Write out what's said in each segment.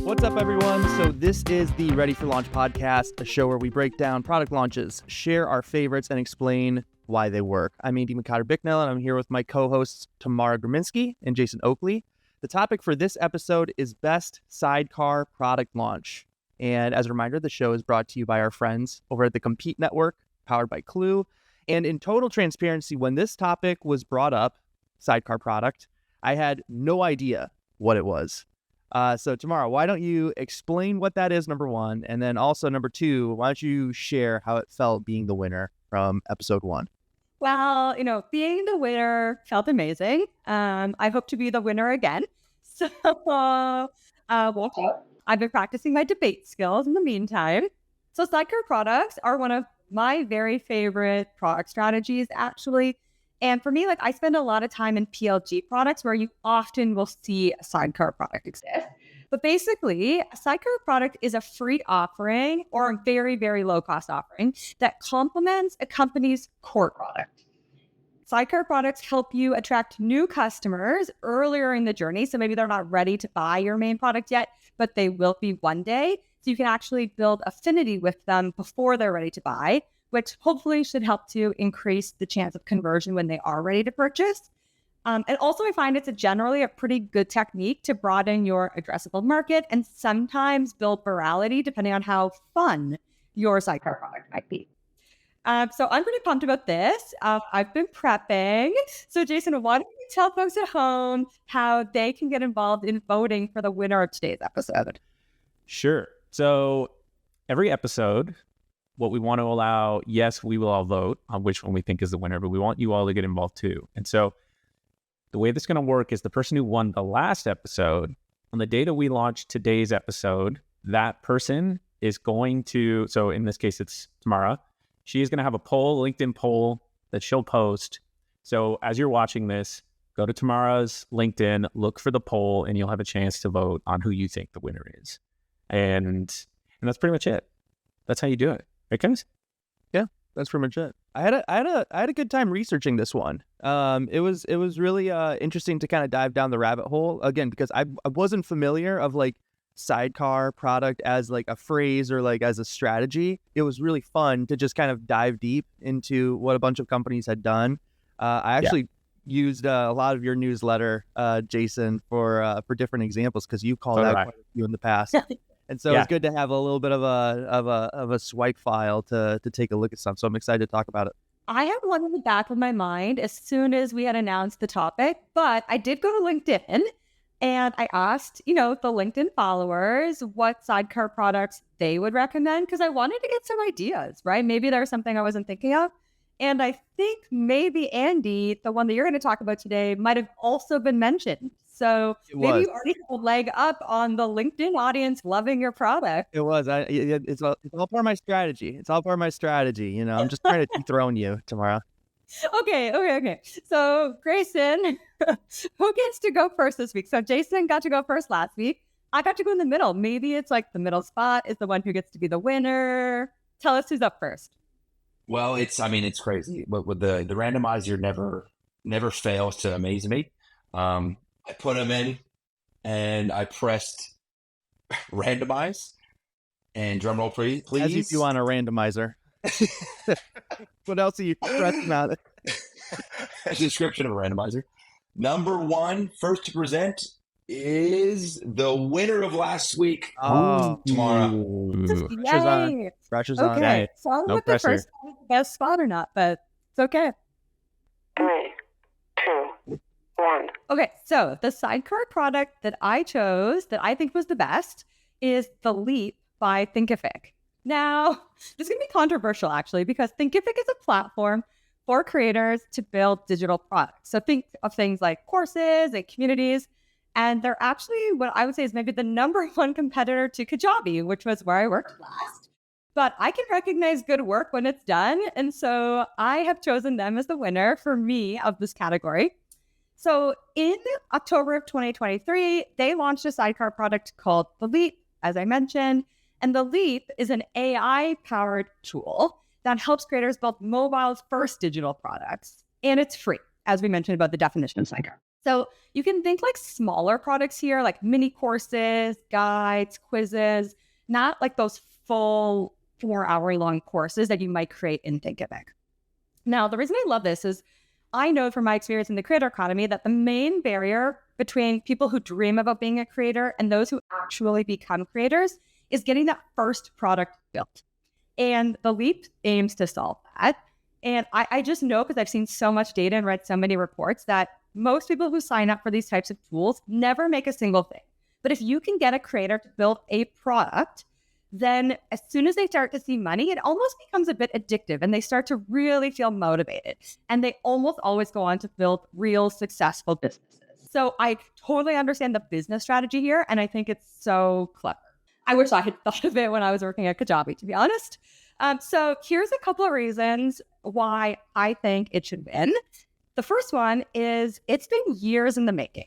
What's up, everyone? So this is the Ready for Launch podcast, a show where we break down product launches, share our favorites, and explain why they work. I'm Andy McCotter-Bicknell, and I'm here with my co-hosts Tamara Graminsky and Jason Oakley. The topic for this episode is Best Sidecar Product Launch. And as a reminder, the show is brought to you by our friends over at the Compete Network, powered by Klue. And in total transparency, when this topic was brought up, Sidecar product, I had no idea what it was. So Tamara, why don't you explain what that is, number one, and then also number two, why don't you share how it felt being the winner from episode one? Well, being the winner felt amazing. I hope to be the winner again. So, I've been practicing my debate skills in the meantime. So Sidecar products are one of my very favorite product strategies, actually. And for me, I spend a lot of time in PLG products where you often will see a sidecar product exist. But basically, a sidecar product is a free offering or a very, very low cost offering that complements a company's core product. Sidecar products help you attract new customers earlier in the journey. So maybe they're not ready to buy your main product yet, but they will be one day. So you can actually build affinity with them before they're ready to buy, which hopefully should help to increase the chance of conversion when they are ready to purchase. And also, I find it's generally a pretty good technique to broaden your addressable market and sometimes build virality depending on how fun your sidecar product might be. So I'm pretty pumped about this. I've been prepping. So Jason, why don't you tell folks at home how they can get involved in voting for the winner of today's episode? Sure. So every episode, what we want to allow, yes, we will all vote on which one we think is the winner, but we want you all to get involved too. And so the way this is going to work is the person who won the last episode, on the day that we launch today's episode, that person is going to, so in this case, it's Tamara. She is going to have a poll, LinkedIn poll that she'll post. So as you're watching this, go to Tamara's LinkedIn, look for the poll, and you'll have a chance to vote on who you think the winner is. And that's pretty much it. That's how you do it. Right, guys? Yeah, that's pretty much it. I had a good time researching this one. It was really interesting to kind of dive down the rabbit hole again, because I wasn't familiar of sidecar product as a phrase or as a strategy. It was really fun to just kind of dive deep into what a bunch of companies had done. I actually used a lot of your newsletter, Jason, for different examples, because you called out quite a few in the past. And so it's good to have a little bit of a swipe file to take a look at some. So I'm excited to talk about it. I had one in the back of my mind as soon as we had announced the topic, but I did go to LinkedIn and I asked, the LinkedIn followers what sidecar products they would recommend, because I wanted to get some ideas, right? Maybe there was something I wasn't thinking of. And I think maybe Andy, the one that you're going to talk about today, might have also been mentioned. So maybe you already have a leg up on the LinkedIn audience loving your product. It was. It's all part of my strategy. It's all part of my strategy. I'm just trying to dethrone you, Tamara. Okay. So Grayson, who gets to go first this week? So Jason got to go first last week. I got to go in the middle. Maybe it's the middle spot is the one who gets to be the winner. Tell us who's up first. Well, it's crazy. With the randomizer never fails to amaze me. I put them in and I pressed randomize and drum roll, please. As if you want a randomizer. What else are you pressing on it? A description of a randomizer. Number one, first to present, is the winner of last week. Oh, Tamara. Pressure's on. Okay, so I don't know if the first one is the best spot or not, but it's okay. 3, 2, 1. Okay, so the sidecar product that I chose that I think was the best is The Leap by Thinkific. Now, this is going to be controversial, actually, because Thinkific is a platform for creators to build digital products. So think of things like courses and communities, and they're actually what I would say is maybe the number one competitor to Kajabi, which was where I worked last. But I can recognize good work when it's done, and so I have chosen them as the winner for me of this category. So in October of 2023, they launched a sidecar product called The Leap, as I mentioned. And The Leap is an AI-powered tool that helps creators build mobile-first digital products. And it's free, as we mentioned about the definition of sidecar. So you can think like smaller products here, like mini courses, guides, quizzes, not like those full 4-hour long courses that you might create in Thinkific. Now, the reason I love this is I know from my experience in the creator economy that the main barrier between people who dream about being a creator and those who actually become creators is getting that first product built. And the Leap aims to solve that. And I just know, because I've seen so much data and read so many reports, that most people who sign up for these types of tools never make a single thing. But if you can get a creator to build a product, then as soon as they start to see money, it almost becomes a bit addictive and they start to really feel motivated. And they almost always go on to build real successful businesses. So I totally understand the business strategy here. And I think it's so clever. I wish I had thought of it when I was working at Kajabi, to be honest. So here's a couple of reasons why I think it should win. The first one is it's been years in the making.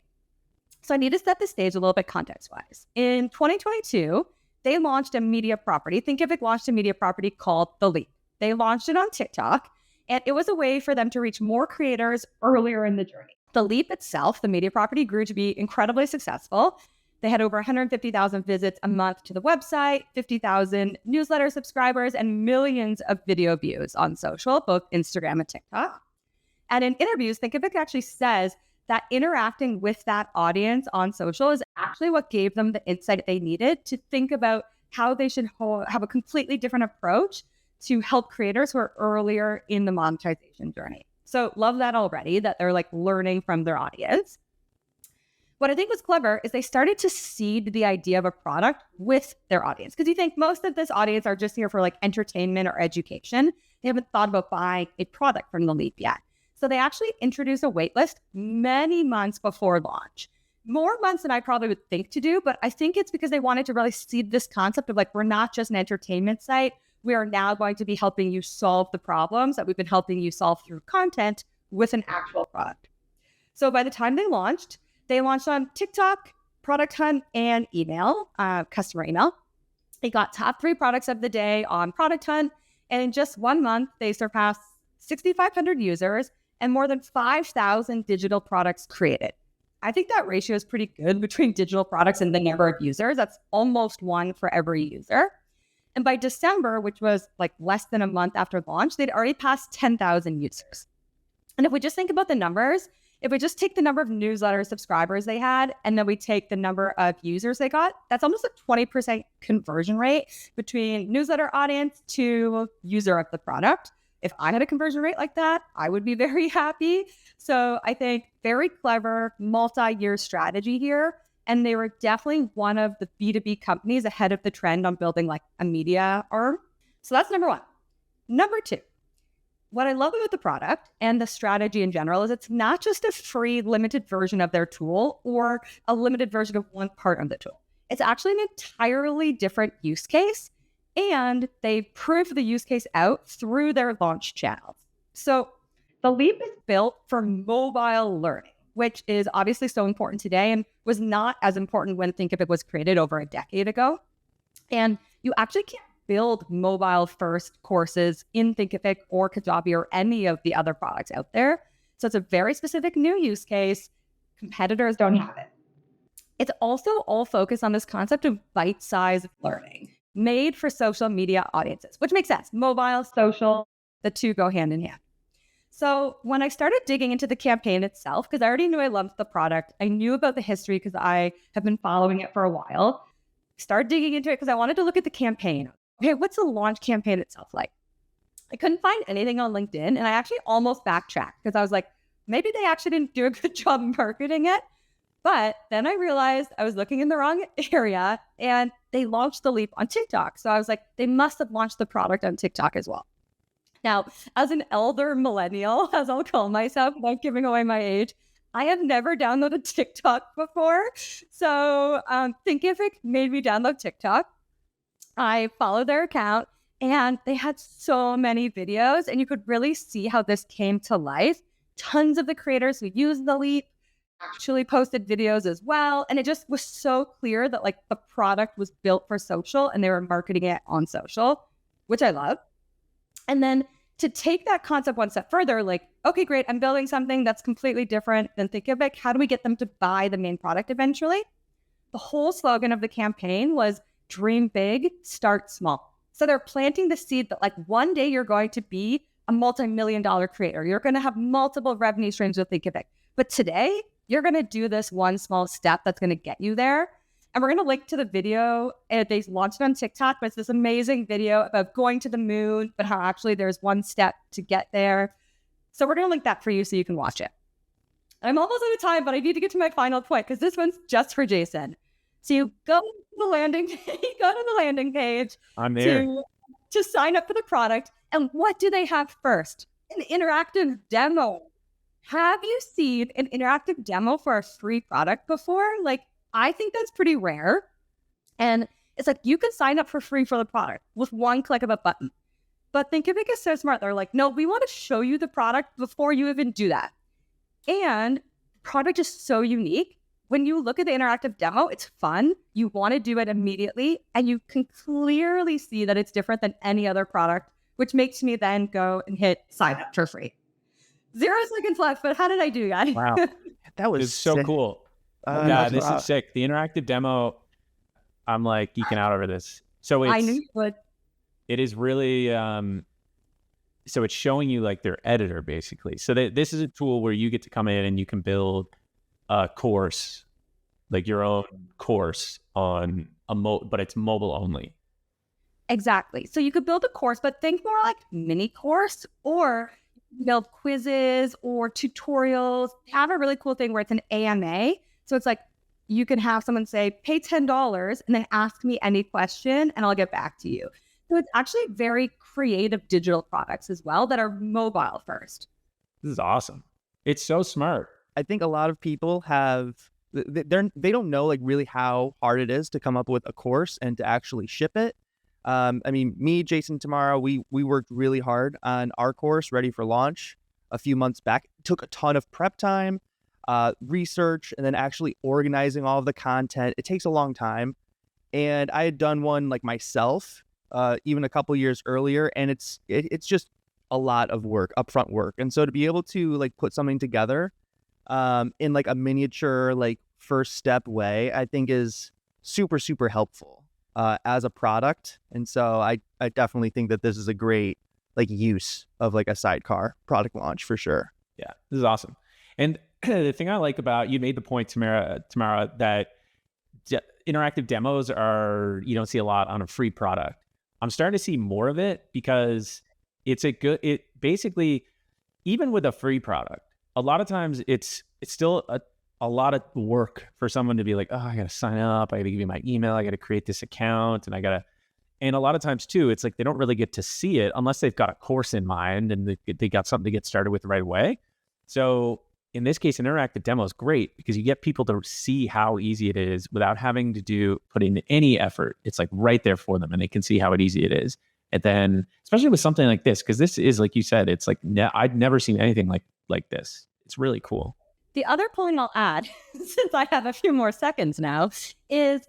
So I need to set the stage a little bit context-wise. In 2022, they launched a media property. Thinkific launched a media property called The Leap. They launched it on TikTok, and it was a way for them to reach more creators earlier in the journey. The Leap itself, the media property, grew to be incredibly successful. They had over 150,000 visits a month to the website, 50,000 newsletter subscribers, and millions of video views on social, both Instagram and TikTok. And in interviews, Thinkific actually says that interacting with that audience on social is actually what gave them the insight they needed to think about how they should have a completely different approach to help creators who are earlier in the monetization journey. So love that already, that they're like learning from their audience. What I think was clever is they started to seed the idea of a product with their audience. Because you think most of this audience are just here for like entertainment or education. They haven't thought about buying a product from The Leap yet. So they actually introduced a waitlist many months before launch. More months than I probably would think to do, but I think it's because they wanted to really seed this concept of like, we're not just an entertainment site. We are now going to be helping you solve the problems that we've been helping you solve through content with an actual product. So by the time they launched on TikTok, Product Hunt, and email, customer email. They got top 3 products of the day on Product Hunt. And in just 1 month, they surpassed 6,500 users and more than 5,000 digital products created. I think that ratio is pretty good between digital products and the number of users. That's almost 1 for every user. And by December, which was like less than a month after launch, they'd already passed 10,000 users. And if we just think about the numbers, if we just take the number of newsletter subscribers they had, and then we take the number of users they got, that's almost a 20% conversion rate between newsletter audience to user of the product. If I had a conversion rate like that, I would be very happy. So I think very clever multi-year strategy here. And they were definitely one of the B2B companies ahead of the trend on building like a media arm. So that's number 1. Number 2. What I love about the product and the strategy in general is it's not just a free limited version of their tool or a limited version of one part of the tool. It's actually an entirely different use case, and they prove the use case out through their launch channels. So the Leap is built for mobile learning, which is obviously so important today and was not as important when Thinkific was created over a decade ago. And you actually can't build mobile first courses in Thinkific or Kajabi or any of the other products out there. So it's a very specific new use case. Competitors don't have it. It's also all focused on this concept of bite-sized learning made for social media audiences, which makes sense. Mobile, social, the two go hand in hand. So when I started digging into the campaign itself, because I already knew I loved the product, I knew about the history because I have been following it for a while, started digging into it because I wanted to look at the campaign. Okay, what's the launch campaign itself like? I couldn't find anything on LinkedIn, and I actually almost backtracked because I was like, maybe they actually didn't do a good job marketing it. But then I realized I was looking in the wrong area, and they launched The Leap on TikTok. So I was like, they must have launched the product on TikTok as well. Now, as an elder millennial, as I'll call myself, without giving away my age, I have never downloaded TikTok before. So Thinkific made me download TikTok. I followed their account, and they had so many videos, and you could really see how this came to life. Tons of the creators who used The Leap actually posted videos as well. And it just was so clear that like the product was built for social and they were marketing it on social, which I love. And then to take that concept one step further, like, okay, great, I'm building something that's completely different than Thinkific. How do we get them to buy the main product eventually? The whole slogan of the campaign was dream big, start small. So they're planting the seed that like one day you're going to be a multi-million-dollar creator. You're going to have multiple revenue streams with Thinkific. But today, you're going to do this one small step that's going to get you there. And we're going to link to the video. They launched it on TikTok, but it's this amazing video about going to the moon, but how actually there's one step to get there. So we're going to link that for you so you can watch it. I'm almost out of time, but I need to get to my final point because this one's just for Jason. So you go to the landing page. I'm there. To sign up for the product. And what do they have first? An interactive demo. Have you seen an interactive demo for a free product before? Like, I think that's pretty rare. And it's like, you can sign up for free for the product with one click of a button. But Thinkific is so smart. They're like, no, we want to show you the product before you even do that. And the product is so unique. When you look at the interactive demo, it's fun. You want to do it immediately. And you can clearly see that it's different than any other product, which makes me then go and hit sign up for free. 0 seconds left, but how did I do, guys? Wow. That was It's so sick. cool. Yeah, This is sick. The interactive demo, I'm like geeking out over this. So I knew you would. it is really, so it's showing you like their editor basically. So this is a tool where you get to come in and you can build a course, like your own course on but it's mobile only. Exactly. So you could build a course, but think more like mini course, or build quizzes or tutorials. They have a really cool thing where it's an AMA. So it's like you can have someone say, pay $10 and then ask me any question and I'll get back to you. So it's actually very creative digital products as well that are mobile first. This is awesome. It's so smart. I think a lot of people they don't know like really how hard it is to come up with a course and to actually ship it. I mean, me, Jason, Tamara, we worked really hard on our course, Ready for Launch, a few months back. It took a ton of prep time, research, and then actually organizing all of the content. It takes a long time. And I had done one like myself, even a couple years earlier, and it's just a lot of work, upfront work. And so to be able to like put something together in like a miniature, like first step way, I think is super, super helpful as a product. And so I definitely think that this is a great like use of like a Sidecar product launch for sure. Yeah, this is awesome. And the thing I like about, you made the point, Tamara, that interactive demos you don't see a lot on a free product. I'm starting to see more of it because it basically, even with a free product, a lot of times it's still a lot of work for someone to be like, oh, I got to sign up. I got to give you my email. I got to create this account. And a lot of times too, it's like they don't really get to see it unless they've got a course in mind and they got something to get started with right away. So in this case, an interactive demo is great because you get people to see how easy it is without having to put in any effort. It's like right there for them and they can see how easy it is. And then, especially with something like this, because this is, like you said, it's like, I'd never seen anything like this. It's really cool. The other point I'll add, since I have a few more seconds now, is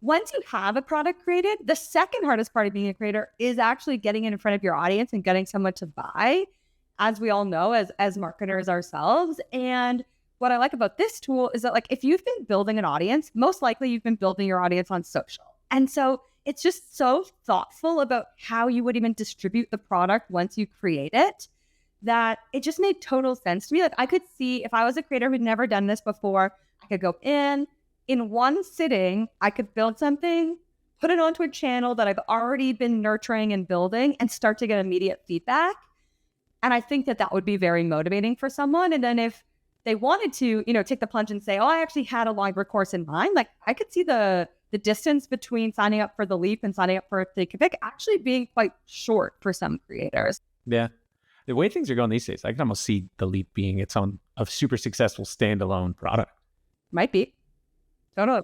once you have a product created, the second hardest part of being a creator is actually getting it in front of your audience and getting someone to buy, as we all know, as marketers ourselves. And what I like about this tool is that, like, if you've been building an audience, most likely you've been building your audience on social. And so it's just so thoughtful about how you would even distribute the product once you create it, that it just made total sense to me. Like, I could see if I was a creator who'd never done this before, I could go in one sitting, I could build something, put it onto a channel that I've already been nurturing and building and start to get immediate feedback. And I think that would be very motivating for someone. And then if they wanted to, take the plunge and say, oh, I actually had a longer course in mind, like I could see the distance between signing up for the Leap and signing up for Thinkific actually being quite short for some creators. Yeah. The way things are going these days, I can almost see the Leap being its own a super successful standalone product. Might be. Don't know.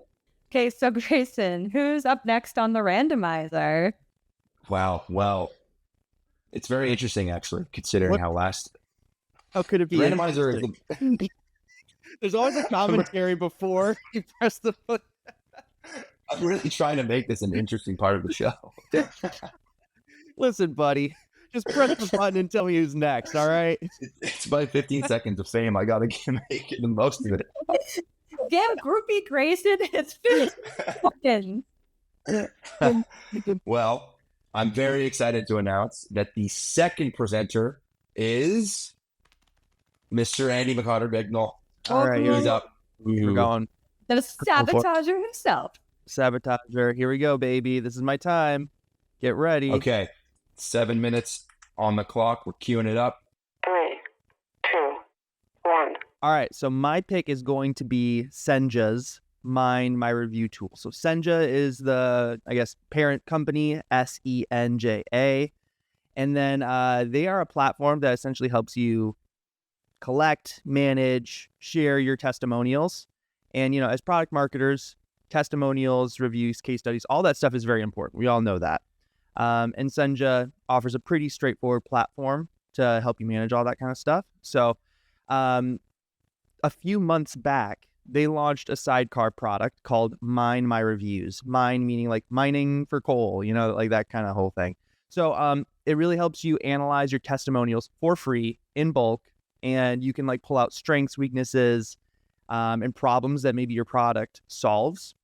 Okay, so Grayson, who's up next on the randomizer? Wow. Well, it's very interesting, actually, considering how could it be? Randomizer is There's always a commentary before you press the button. I'm really trying to make this an interesting part of the show. Listen, buddy, Just press the button and tell me who's next. All right. It's my 15 seconds of fame. I got to make the most of it. Give groupie Grayson his 15 seconds. Well, I'm very excited to announce that the second presenter is Mr. Andy McCotter-Bignell. All right, He's up. We're going. The sabotager himself. Sabotager. Here we go, baby. This is my time. Get ready. Okay. 7 minutes on the clock. We're queuing it up. 3, 2, 1. All right. So my pick is going to be Senja's Mind My Review tool. So Senja is the, I guess, parent company, Senja. And then they are a platform that essentially helps you collect, manage, share your testimonials. And, you know, as product marketers, testimonials, reviews, case studies, all that stuff is very important. We all know that. And Senja offers a pretty straightforward platform to help you manage all that kind of stuff. So a few months back, they launched a Sidecar product called Mine My Reviews. Mine meaning like mining for coal, you know, like that kind of whole thing. So it really helps you analyze your testimonials for free in bulk, and you can like pull out strengths, weaknesses, and problems that maybe your product solves.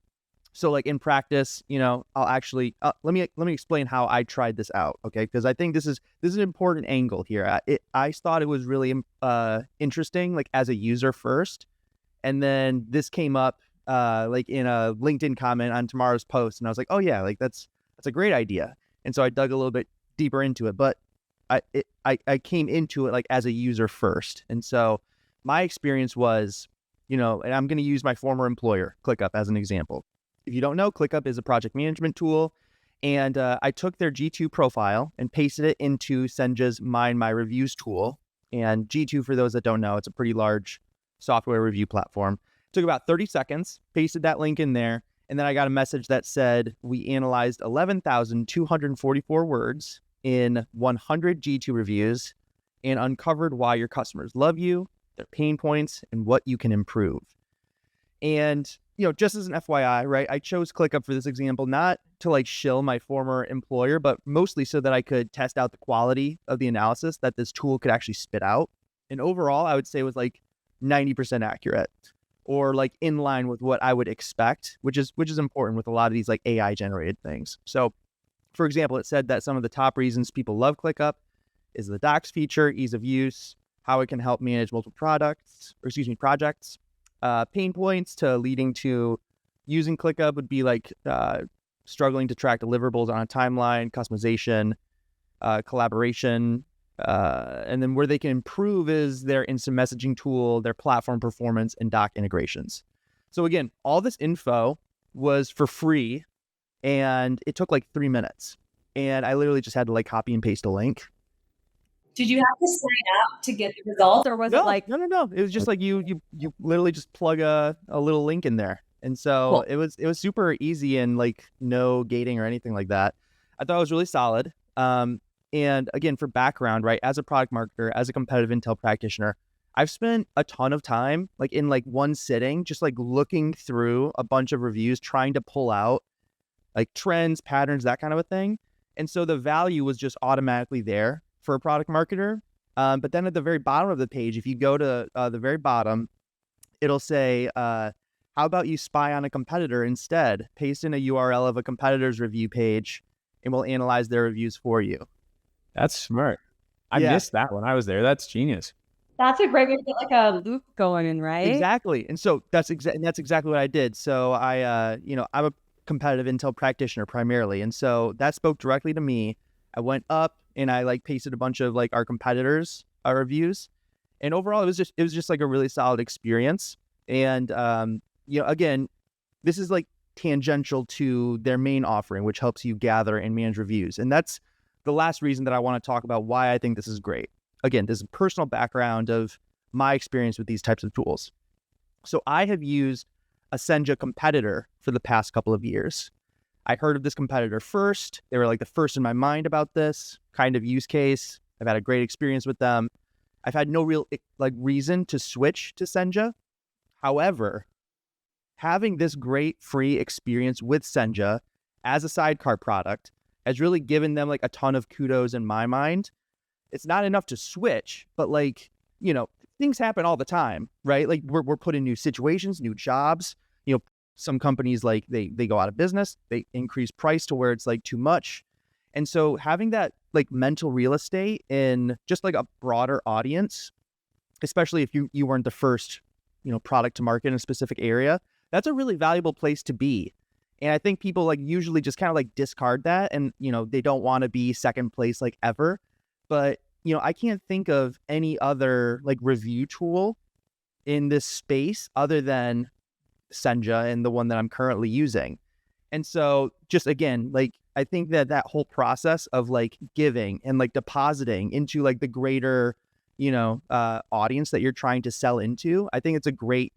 So like in practice, you know, I'll actually let me explain how I tried this out, okay? Because I think this is an important angle here. I thought it was really interesting, like as a user first, and then this came up like in a LinkedIn comment on Tamara's post, and I was like, oh yeah, like that's a great idea. And so I dug a little bit deeper into it, but I came into it like as a user first, and so my experience was, you know, and I'm going to use my former employer, ClickUp, as an example. If you don't know, ClickUp is a project management tool, and I took their G2 profile and pasted it into Senja's Mind My Reviews tool. And G2, for those that don't know, it's a pretty large software review platform. It took about 30 seconds, pasted that link in there, and then I got a message that said, we analyzed 11,244 words in 100 G2 reviews and uncovered why your customers love you, their pain points, and what you can improve. And, you know, just as an FYI, right, I chose ClickUp for this example, not to like shill my former employer, but mostly so that I could test out the quality of the analysis that this tool could actually spit out. And overall, I would say it was like 90% accurate, or like in line with what I would expect, which is important with a lot of these like AI generated things. So for example, it said that some of the top reasons people love ClickUp is the docs feature, ease of use, how it can help manage multiple projects. Pain points to leading to using ClickUp would be like struggling to track deliverables on a timeline, customization, collaboration, and then where they can improve is their instant messaging tool, their platform performance, and doc integrations. So again, all this info was for free, and it took like 3 minutes. And I literally just had to like copy and paste a link. Did you have to sign up to get the results, or was it like no? It was just like you literally just plug a little link in there, and so Cool. it was super easy and like no gating or anything like that. I thought it was really solid. And again, for background, right, as a product marketer, as a competitive intel practitioner, I've spent a ton of time like in like one sitting, just like looking through a bunch of reviews, trying to pull out like trends, patterns, that kind of a thing. And so the value was just automatically there for a product marketer. But then at the very bottom of the page, if you go to the very bottom, it'll say, how about you spy on a competitor instead? Paste in a URL of a competitor's review page, and we'll analyze their reviews for you. That's smart. I missed that when I was there. That's genius. that's a great way to get like a loop going in, right? Exactly. And so that's exactly what I did. So I'm a competitive intel practitioner primarily. And so that spoke directly to me. I went up and I like pasted a bunch of like our competitors' reviews. And overall, it was just like a really solid experience. And, again, this is like tangential to their main offering, which helps you gather and manage reviews. And that's the last reason that I want to talk about why I think this is great. Again, this is a personal background of my experience with these types of tools. So I have used a Senja competitor for the past couple of years. I heard of this competitor first. They were like the first in my mind about this kind of use case. I've had a great experience with them. I've had no real like reason to switch to Senja. However, having this great free experience with Senja as a Sidecar product has really given them like a ton of kudos in my mind. It's not enough to switch, but like, things happen all the time, right? Like we're put in new situations, new jobs. Some companies like they go out of business, they increase price to where it's like too much. And so having that like mental real estate in just like a broader audience, especially if you weren't the first, product to market in a specific area, that's a really valuable place to be. And I think people like usually just kind of like discard that and, they don't want to be second place like ever. But, I can't think of any other like review tool in this space other than Senja and the one that I'm currently using. And so just again, like, I think that whole process of like giving and like depositing into like the greater, audience that you're trying to sell into, I think it's a great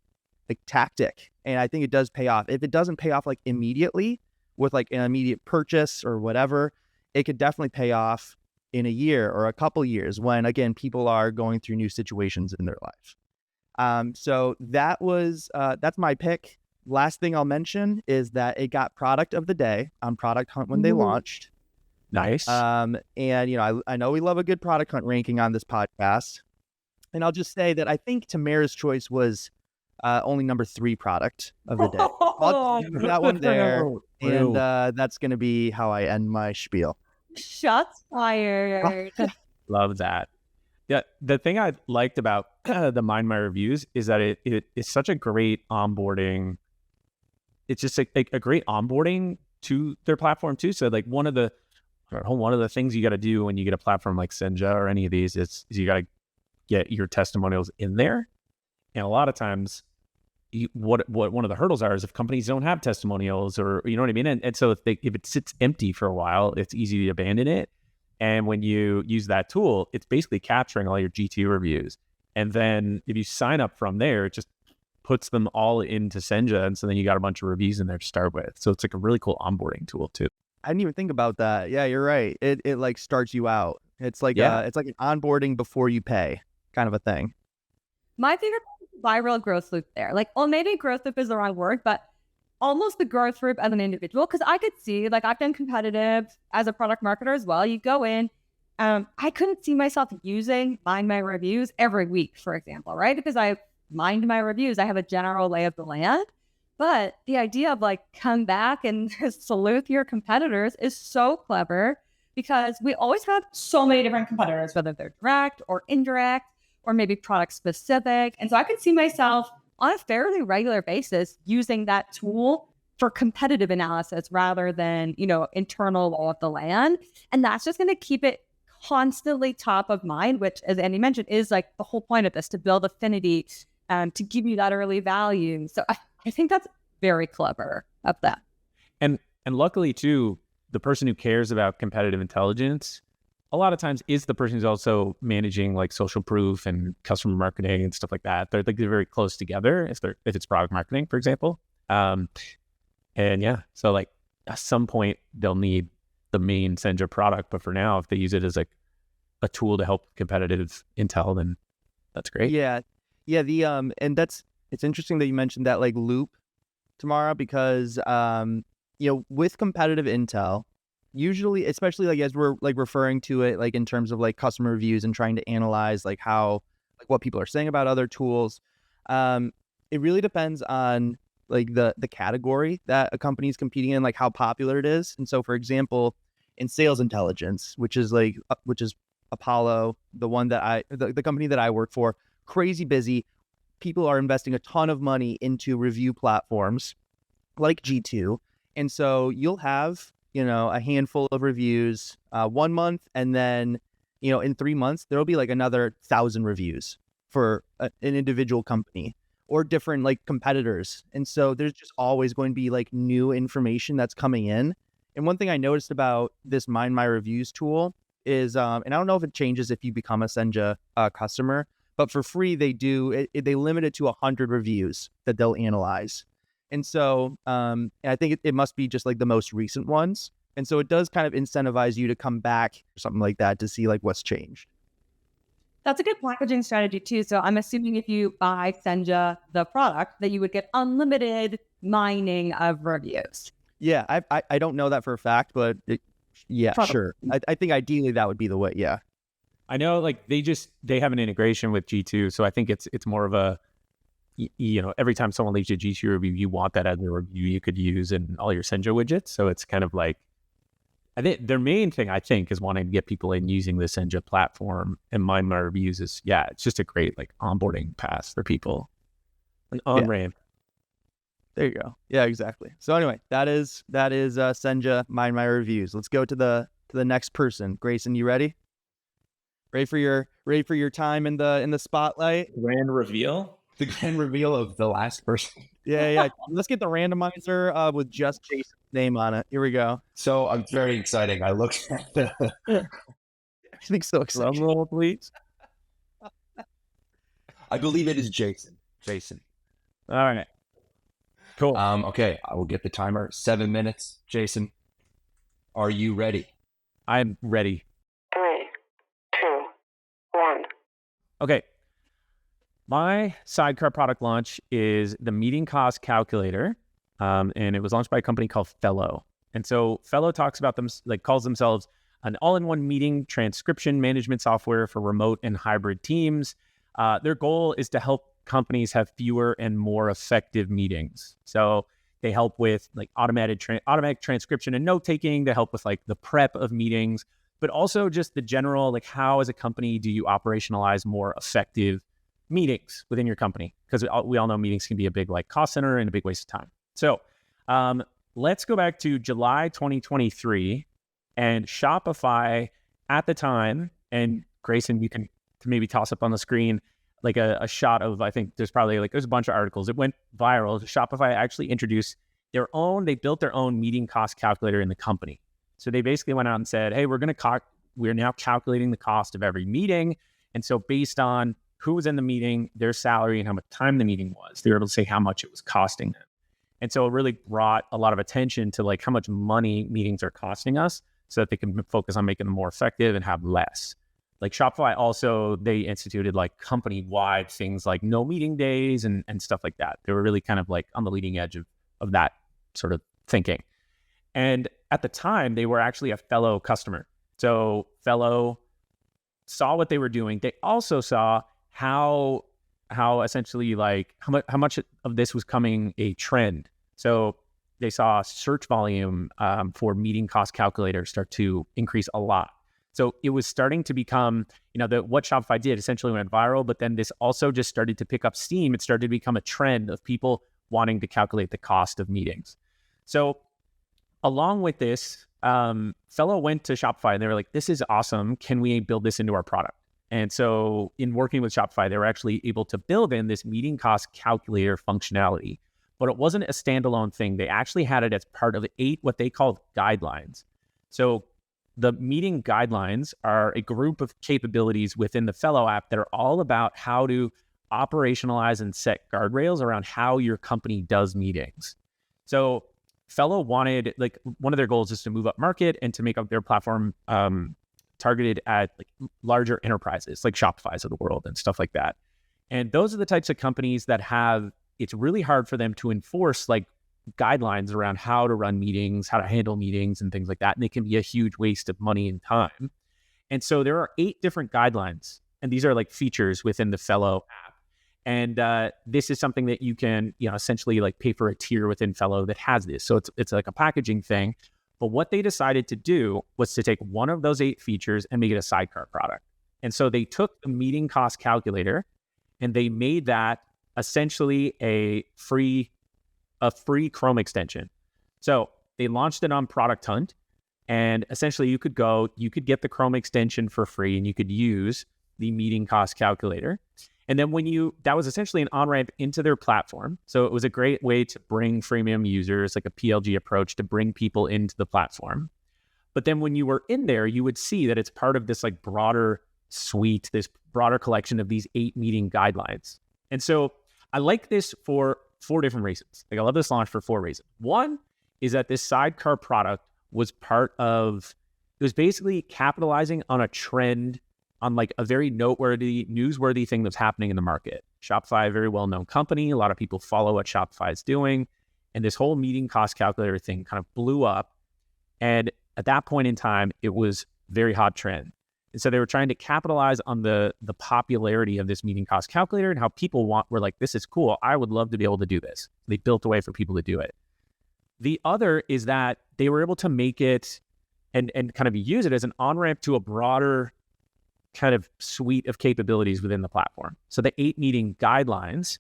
like tactic. And I think it does pay off. If it doesn't pay off like immediately with like an immediate purchase or whatever, it could definitely pay off in a year or a couple years when, again, people are going through new situations in their life. So that's my pick. Last thing I'll mention is that it got product of the day on Product Hunt when they launched. Nice. And, I know we love a good Product Hunt ranking on this podcast. And I'll just say that I think Tamara's choice was only number 3 product of the day. I'll just leave that one there. And that's going to be how I end my spiel. Shots fired. Love that. Yeah, the thing I liked about the Mind My Reviews is that it is such a great onboarding. It's just a great onboarding to their platform too. So like one of the things you got to do when you get a platform like Senja or any of these is you got to get your testimonials in there. And a lot of times, what one of the hurdles are is if companies don't have testimonials or you know what I mean. And so if it sits empty for a while, it's easy to abandon it. And when you use that tool, it's basically capturing all your GT reviews. And then if you sign up from there, it just puts them all into Senja. And so then you got a bunch of reviews in there to start with. So it's like a really cool onboarding tool too. I didn't even think about that. Yeah, you're right. It like starts you out. It's like it's like an onboarding before you pay kind of a thing. My favorite viral growth loop there. Like, maybe growth loop is the wrong word, but almost the growth loop as an individual. Because I could see, like, I've done competitive as a product marketer as well. You go in, I couldn't see myself using Mind My Reviews every week, for example, right? Because I mind my reviews. I have a general lay of the land. But the idea of like come back and salute your competitors is so clever because we always have so many different competitors, whether they're direct or indirect, or maybe product specific. And so I could see myself on a fairly regular basis using that tool for competitive analysis rather than, internal law of the land. And that's just going to keep it constantly top of mind, which, as Andy mentioned, is like the whole point of this, to build affinity, to give you that early value. So I think that's very clever of that. And luckily too, the person who cares about competitive intelligence a lot of times is the person who's also managing like social proof and customer marketing and stuff like that. They're very close together if it's product marketing, for example. And yeah, so like at some point they'll need the main Senja product, but for now, if they use it as like a tool to help competitive intel, then that's great. Yeah. And it's interesting that you mentioned that like loop, Tamara, because with competitive intel, usually, especially like as we're like referring to it like in terms of like customer reviews and trying to analyze like how like what people are saying about other tools, it really depends on like the category that a company is competing in, like how popular it is. And so, for example, in sales intelligence, which is Apollo, the company that I work for, crazy busy. People are investing a ton of money into review platforms like G2. And so you'll have, a handful of reviews 1 month. And then, in 3 months, there'll be like another 1,000 reviews for an individual company or different like competitors. And so there's just always going to be like new information that's coming in. And one thing I noticed about this Mind My Reviews tool is, and I don't know if it changes if you become a Senja customer, but for free, they limit it to 100 reviews that they'll analyze. And so I think it must be just like the most recent ones. And so it does kind of incentivize you to come back or something like that to see like what's changed. That's a good packaging strategy too. So I'm assuming if you buy Senja, the product, that you would get unlimited mining of reviews. Yeah, I don't know that for a fact, but Yeah, Probably. sure. I think ideally that would be the way. Yeah. I know, like they have an integration with G2, so I think it's more of a every time someone leaves a G2 review, you want that as a review you could use in all your Senja widgets. So it's kind of like, I think their main thing is wanting to get people in using the Senja platform, and Mind My Reviews is it's just a great like onboarding pass for people, an on-ramp. There you go. Yeah, exactly. So anyway, that is Senja Mind My Reviews. Let's go to the next person. Grayson, you ready? Ready for your time in the spotlight? Grand reveal. The grand reveal of the last person. Yeah. Let's get the randomizer with just Jason's name on it. Here we go. So I'm very exciting. I looked at the. I think so excited. Drum roll, please. I believe it is Jason. All right. Cool. Okay, I will get the timer. 7 minutes. Jason, are you ready? I'm ready. 3, 2, 1. Okay. My Sidecar product launch is the meeting cost calculator, and it was launched by a company called Fellow. And so Fellow talks about them, like calls themselves an all-in-one meeting transcription management software for remote and hybrid teams. Their goal is to help companies have fewer and more effective meetings. So they help with like automatic transcription and note taking. They help with like the prep of meetings, but also just the general, like how as a company do you operationalize more effective meetings within your company? Because we all know meetings can be a big like cost center and a big waste of time. So let's go back to July 2023, and Shopify at the time, and Grayson, you can maybe toss up on the screen like a shot of, I think there's a bunch of articles. It went viral. Shopify actually introduced they built their own meeting cost calculator in the company. So they basically went out and said, hey, we're now calculating the cost of every meeting. And so based on who was in the meeting, their salary, and how much time the meeting was, they were able to say how much it was costing them. And so it really brought a lot of attention to like how much money meetings are costing us, so that they can focus on making them more effective and have less. Like Shopify also, they instituted like company-wide things like no meeting days and stuff like that. They were really kind of like on the leading edge of that sort of thinking. And at the time, they were actually a Fellow customer. So Fellow saw what they were doing. They also saw how essentially like how much of this was coming a trend. So they saw search volume for meeting cost calculators start to increase a lot. So it was starting to become, what Shopify did essentially went viral, but then this also just started to pick up steam. It started to become a trend of people wanting to calculate the cost of meetings. So along with this, Fellow went to Shopify and they were like, this is awesome. Can we build this into our product? And so in working with Shopify, they were actually able to build in this meeting cost calculator functionality, but it wasn't a standalone thing. They actually had it as part of 8, what they called guidelines. So the meeting guidelines are a group of capabilities within the Fellow app that are all about how to operationalize and set guardrails around how your company does meetings. So Fellow wanted, like, one of their goals is to move up market and to make up their platform targeted at like larger enterprises like Shopify's of the world and stuff like that. And those are the types of companies that it's really hard for them to enforce like guidelines around how to run meetings, how to handle meetings and things like that. And it can be a huge waste of money and time. And so there are 8 different guidelines, and these are like features within the Fellow app. And this is something that you can, essentially like pay for a tier within Fellow that has this. So it's like a packaging thing. But what they decided to do was to take one of those 8 features and make it a Sidecar product. And so they took the meeting cost calculator and they made that essentially a free Chrome extension. So they launched it on Product Hunt, and essentially you could get the Chrome extension for free, and you could use the meeting cost calculator. And then that was essentially an on-ramp into their platform. So it was a great way to bring freemium users, like a PLG approach, to bring people into the platform. But then when you were in there, you would see that it's part of this like broader suite, this broader collection of these 8 meeting guidelines. And so I like this for 4 different reasons. Like, I love this launch for 4 reasons. One is that this Sidecar product was basically capitalizing on a trend, on like a very newsworthy thing that's happening in the market. Shopify, a very well-known company. A lot of people follow what Shopify is doing. And this whole meeting cost calculator thing kind of blew up. And at that point in time, it was very hot trend. And so they were trying to capitalize on the popularity of this meeting cost calculator and how people were like, this is cool. I would love to be able to do this. They built a way for people to do it. The other is that they were able to make it and kind of use it as an on-ramp to a broader kind of suite of capabilities within the platform. So the 8 meeting guidelines,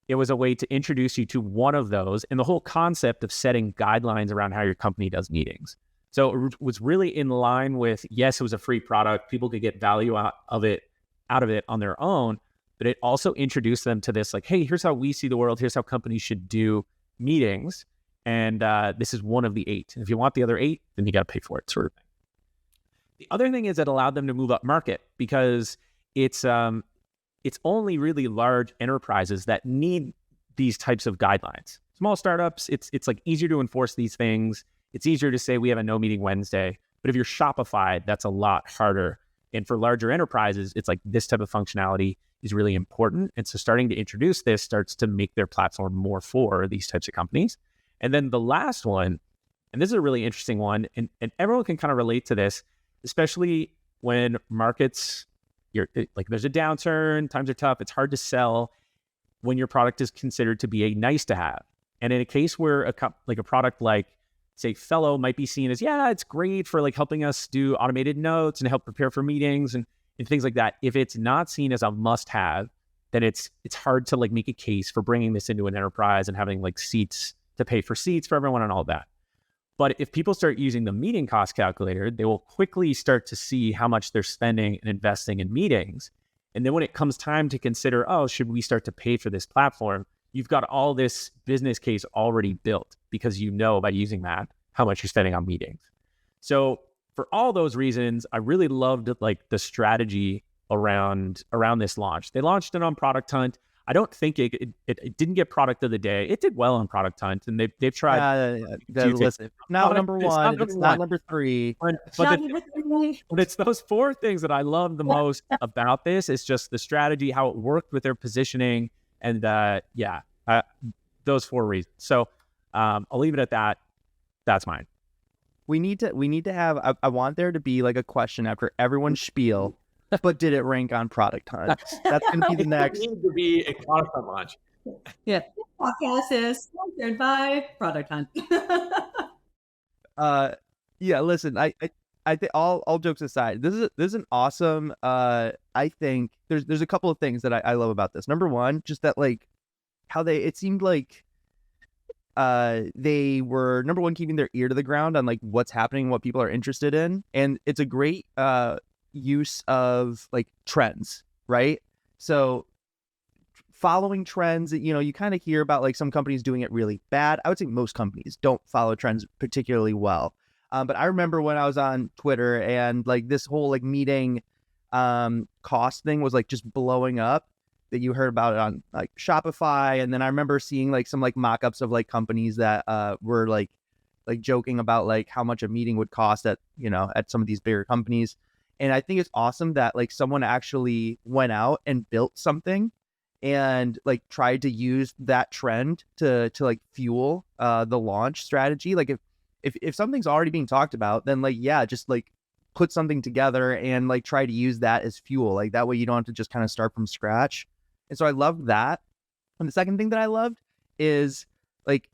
it was a way to introduce you to one of those and the whole concept of setting guidelines around how your company does meetings. So it was really in line with, yes, it was a free product. People could get value out of it on their own, but it also introduced them to this, like, hey, here's how we see the world. Here's how companies should do meetings. And this is one of the 8. And if you want the other 8, then you got to pay for it, sort of thing. The other thing is it allowed them to move up market because it's only really large enterprises that need these types of guidelines. Small startups, it's like easier to enforce these things. It's easier to say we have a no meeting Wednesday. But if you're Shopify, that's a lot harder. And for larger enterprises, it's like this type of functionality is really important. And so starting to introduce this starts to make their platform more for these types of companies. And then the last one, and this is a really interesting one, and everyone can kind of relate to this, especially when markets, like there's a downturn, times are tough, it's hard to sell when your product is considered to be a nice to have. And in a case where a product like, say, Fellow might be seen as, yeah, it's great for like helping us do automated notes and help prepare for meetings and things like that. If it's not seen as a must have, then it's hard to like make a case for bringing this into an enterprise and having like seats to pay for seats for everyone and all that. But if people start using the meeting cost calculator, they will quickly start to see how much they're spending and investing in meetings. And then when it comes time to consider, oh, should we start to pay for this platform? You've got all this business case already built because you know by using that how much you're spending on meetings. So for all those reasons, I really loved like the strategy around this launch. They launched it on Product Hunt. I don't think it didn't get Product of the Day. It did well on Product Hunt, and they've tried. Listen, not number one. It's not number 3. But it's those 4 things that I love the most about this. It's just the strategy, how it worked with their positioning, and those 4 reasons. So I'll leave it at that. That's mine. We need to have. I want there to be like a question after everyone's spiel. But did it rank on Product Hunt? That's going to be the next. It needs to be a Product Hunt launch. Yeah. Podcast is sponsored by Product Hunt. Yeah. Listen, I think all jokes aside, this is an awesome. I think there's a couple of things that I love about this. Number one, just that like how it seemed like they were number one keeping their ear to the ground on like what's happening, what people are interested in, and it's a great use of like trends, right? So following trends, you kind of hear about like some companies doing it really bad. I would say most companies don't follow trends particularly well. But I remember when I was on Twitter and like this whole like meeting cost thing was like just blowing up, that you heard about it on like Shopify. And then I remember seeing like some like mock-ups of like companies that were like joking about like how much a meeting would cost at some of these bigger companies. And I think it's awesome that like someone actually went out and built something and like tried to use that trend to like fuel the launch strategy. Like if something's already being talked about, then like, yeah, just like put something together and like try to use that as fuel. Like that way you don't have to just kind of start from scratch. And so I loved that. And the second thing that I loved is like,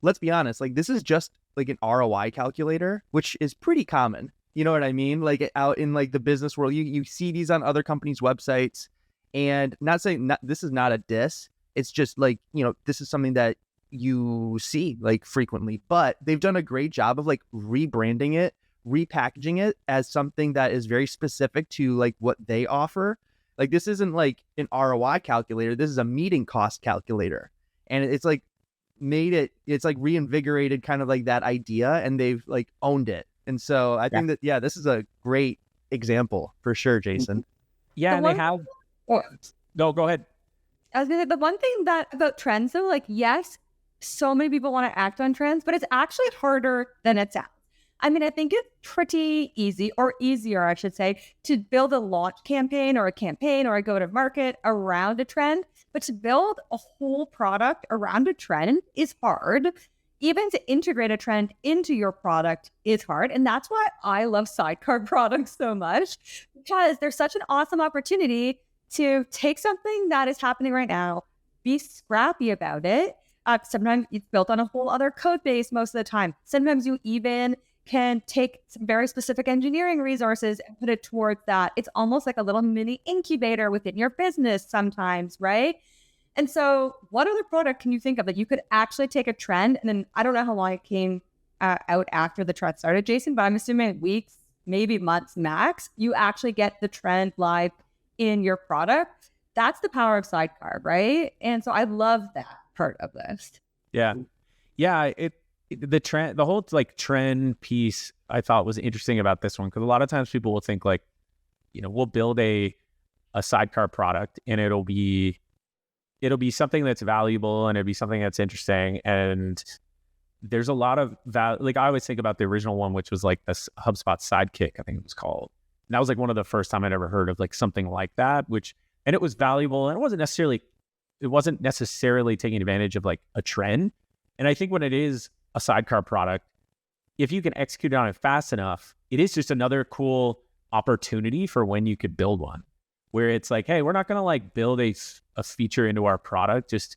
let's be honest, like this is just like an ROI calculator, which is pretty common. You know what I mean? Like out in like the business world, you see these on other companies' websites, and not saying this is not a diss. It's just like, this is something that you see like frequently, but they've done a great job of like rebranding it, repackaging it as something that is very specific to like what they offer. Like this isn't like an ROI calculator. This is a meeting cost calculator. And it's like it's like reinvigorated kind of like that idea, and they've like owned it. And so I think that, this is a great example for sure, Jason. Yeah, and they have... No, go ahead. I was going to say, the one thing about trends, though, like, yes, so many people want to act on trends, but it's actually harder than it sounds. I mean, I think it's pretty easy, or easier, I should say, to build a launch campaign or a go-to-market around a trend. But to build a whole product around a trend is hard. even to integrate a trend into your product is hard. And that's why I love Sidecar products so much, because there's such an awesome opportunity to take something that is happening right now, be scrappy about it. Sometimes it's built on a whole other code base most of the time. Sometimes you even can take some very specific engineering resources and put it towards that. It's almost like a little mini incubator within your business sometimes, right? And so what other product can you think of that you could actually take a trend? And then I don't know how long it came out after the trend started, Jason, but I'm assuming weeks, maybe months max, you actually get the trend live in your product. That's the power of Sidecar, right? And so I love that part of this. Yeah. The whole like trend piece I thought was interesting about this one, because a lot of times people will think like, we'll build a Sidecar product and it'll be something that's valuable and it'll be something that's interesting. And there's a lot of like I always think about the original one, which was like this HubSpot Sidekick, I think it was called. And that was like one of the first time I'd ever heard of like something like that, and it was valuable, and it wasn't necessarily taking advantage of like a trend. And I think when it is a Sidecar product, if you can execute on it fast enough, it is just another cool opportunity for when you could build one, where it's like, hey, we're not going to like build a feature into our product just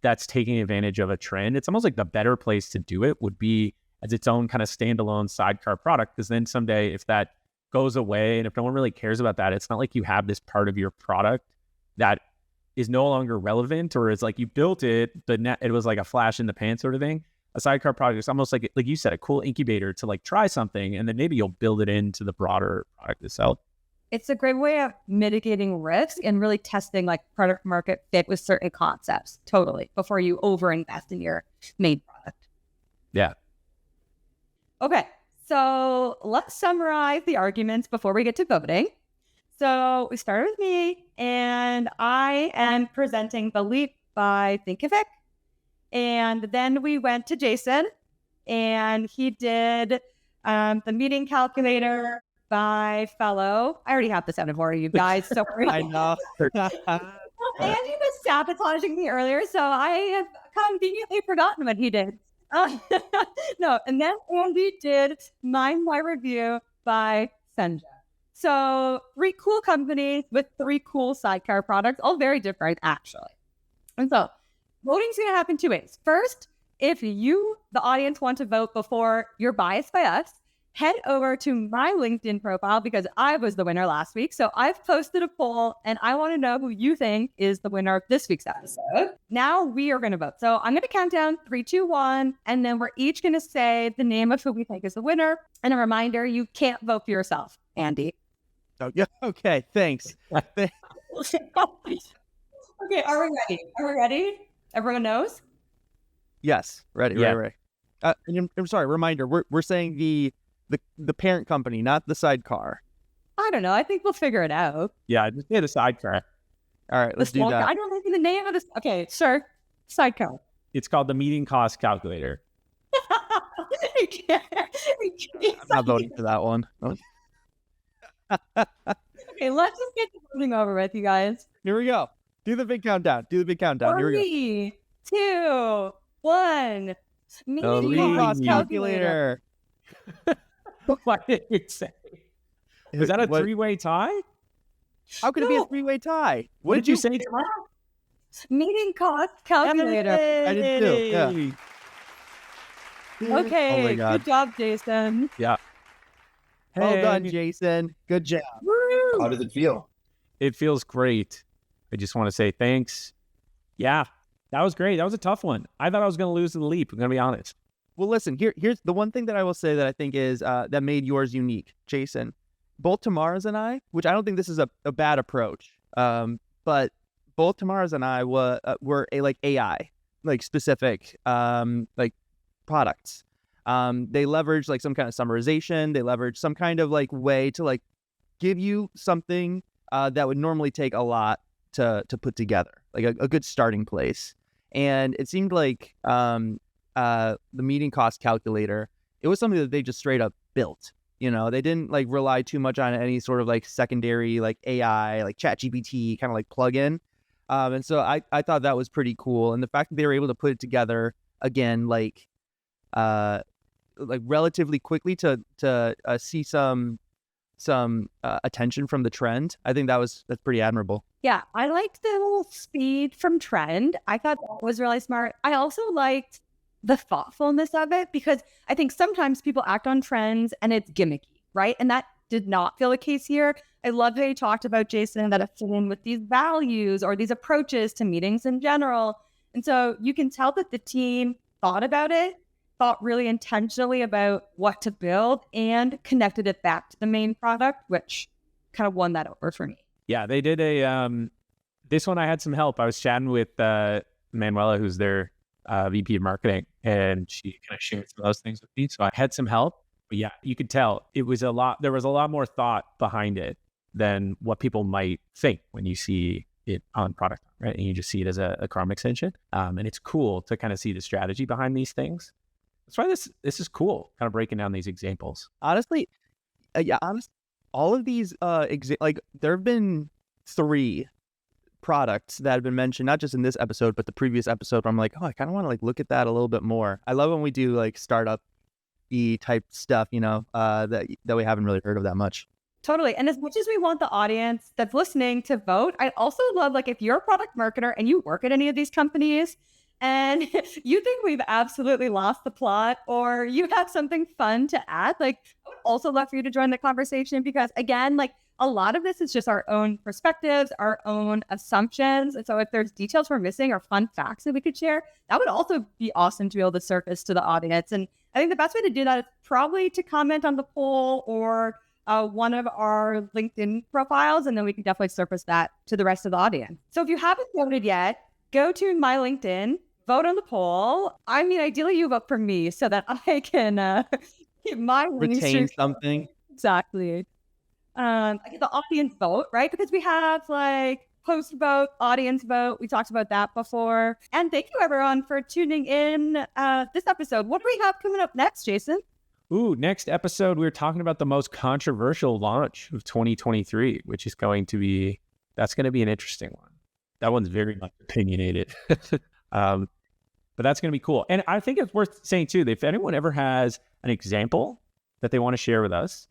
that's taking advantage of a trend. It's almost like the better place to do it would be as its own kind of standalone Sidecar product, because then someday if that goes away and if no one really cares about that, it's not like you have this part of your product that is no longer relevant, or it's like you built it, but it was like a flash in the pan sort of thing. A Sidecar product is almost like you said, a cool incubator to like try something, and then maybe you'll build it into the broader product itself. It's a great way of mitigating risk and really testing like product market fit with certain concepts totally before you overinvest in your main product. Yeah. Okay. So let's summarize the arguments before we get to voting. So we started with me, and I am presenting The Leap by Thinkific. And then we went to Jason, and he did the meeting calculator by Fellow. I already have this out of order, you guys. So I know. Andy was sabotaging me earlier, so I have conveniently forgotten what he did. No, and then Andy did Mind My Review by Senja. So 3 cool companies with 3 cool Sidecar products, all very different, actually. And so voting's going to happen 2 ways. First, if you, the audience, want to vote before you're biased by us, head over to my LinkedIn profile, because I was the winner last week. So I've posted a poll, and I want to know who you think is the winner of this week's episode. Now we are going to vote. So I'm going to count down 3, 2, 1, and then we're each going to say the name of who we think is the winner. And a reminder, you can't vote for yourself, Andy. Oh, yeah. Okay. Thanks. Okay. Are we ready? Everyone knows? Yes. Ready. Yeah. Ready. And I'm sorry. Reminder. We're saying the parent company, not the Sidecar. I don't know. I think we'll figure it out. Yeah, just say the Sidecar. All right. Let's do that. I don't know the name of this. Okay, sure. Sidecar. It's called the meeting cost calculator. I'm not voting for that one. Okay, let's just get the voting over with, you guys. Here we go. Do the big countdown. Here we go. 3, 2, 1. The Meeting meeting cost cost calculator. What did you say? Was that a What- 3-way tie? How could it be a No. 3-way tie? What did you say, Tamara? Meeting cost calculator. I did too. Yeah. Okay, Oh my God. good job, Jason. Yeah. Well done, Hey. Jason. Good job. Woo! How does it feel? It feels great. I just want to say thanks. Yeah, that was great. That was a tough one. I thought I was going to lose to The Leap. I'm going to be honest. Well, listen, here's the one thing that I will say that I think is that made yours unique, Jason. Both Tamara's and I, which I don't think this is a bad approach, but both Tamara's and I were a like AI, like specific like products. They leverage like some kind of summarization. They leverage some kind of like way to like give you something that would normally take a lot to put together, like a good starting place. And it seemed like the meeting cost calculator, it was something that they just straight up built. You know, they didn't like rely too much on any sort of like secondary like AI, like ChatGPT kind of like plugin. And so I thought that was pretty cool. And the fact that they were able to put it together again, like like relatively quickly to see some attention from the trend. I think that's pretty admirable. Yeah, I liked the little speed from trend. I thought that was really smart. I also liked the thoughtfulness of it because I think sometimes people act on trends and it's gimmicky, right? And that did not feel the case here. I love how you talked about, Jason, that it fit in with these values or these approaches to meetings in general. And so you can tell that the team thought about it, thought really intentionally about what to build, and connected it back to the main product, which kind of won that over for me. Yeah, they did this one I had some help. I was chatting with Manuela, who's their VP of marketing, and she kind of shared some of those things with me. So I had some help. But yeah, you could tell there was a lot more thought behind it than what people might think when you see it on product, right? And you just see it as a Chrome extension. And it's cool to kind of see the strategy behind these things. That's why this is cool, kind of breaking down these examples. Honestly, all of these like there have been 3 products that have been mentioned, not just in this episode, but the previous episode, where I'm like, oh, I kind of want to like look at that a little bit more. I love when we do like startup-y type stuff, that we haven't really heard of that much. Totally. And as much as we want the audience that's listening to vote, I also love, like, if you're a product marketer and you work at any of these companies and you think we've absolutely lost the plot, or you have something fun to add, like, I would also love for you to join the conversation, because again, like, a lot of this is just our own perspectives, our own assumptions. And so if there's details we're missing or fun facts that we could share, that would also be awesome to be able to surface to the audience. And I think the best way to do that is probably to comment on the poll or one of our LinkedIn profiles, and then we can definitely surface that to the rest of the audience. So if you haven't voted yet, go to my LinkedIn, vote on the poll. I mean, ideally you vote for me so that I can keep my retain something. Exactly. I get the audience vote, right? Because we have like post vote, audience vote. We talked about that before. And thank you everyone for tuning in this episode. What do we have coming up next, Jason? Ooh, next episode, we're talking about the most controversial launch of 2023, which is that's going to be an interesting one. That one's very much opinionated. But that's going to be cool. And I think it's worth saying too, that if anyone ever has an example that they want to share with us,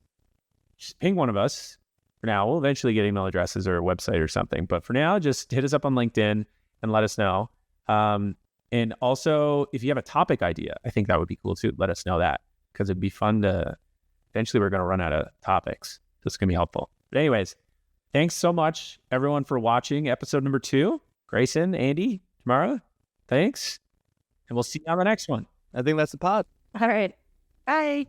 just ping one of us. For now, we'll eventually get email addresses or a website or something. But for now, just hit us up on LinkedIn and let us know. And also, if you have a topic idea, I think that would be cool too. Let us know that, because it'd be fun to, eventually we're going to run out of topics. So it's going to be helpful. But anyways, thanks so much, everyone, for watching episode number 2. Grayson, Andy, Tamara, thanks. And we'll see you on the next one. I think that's the pod. All right. Bye.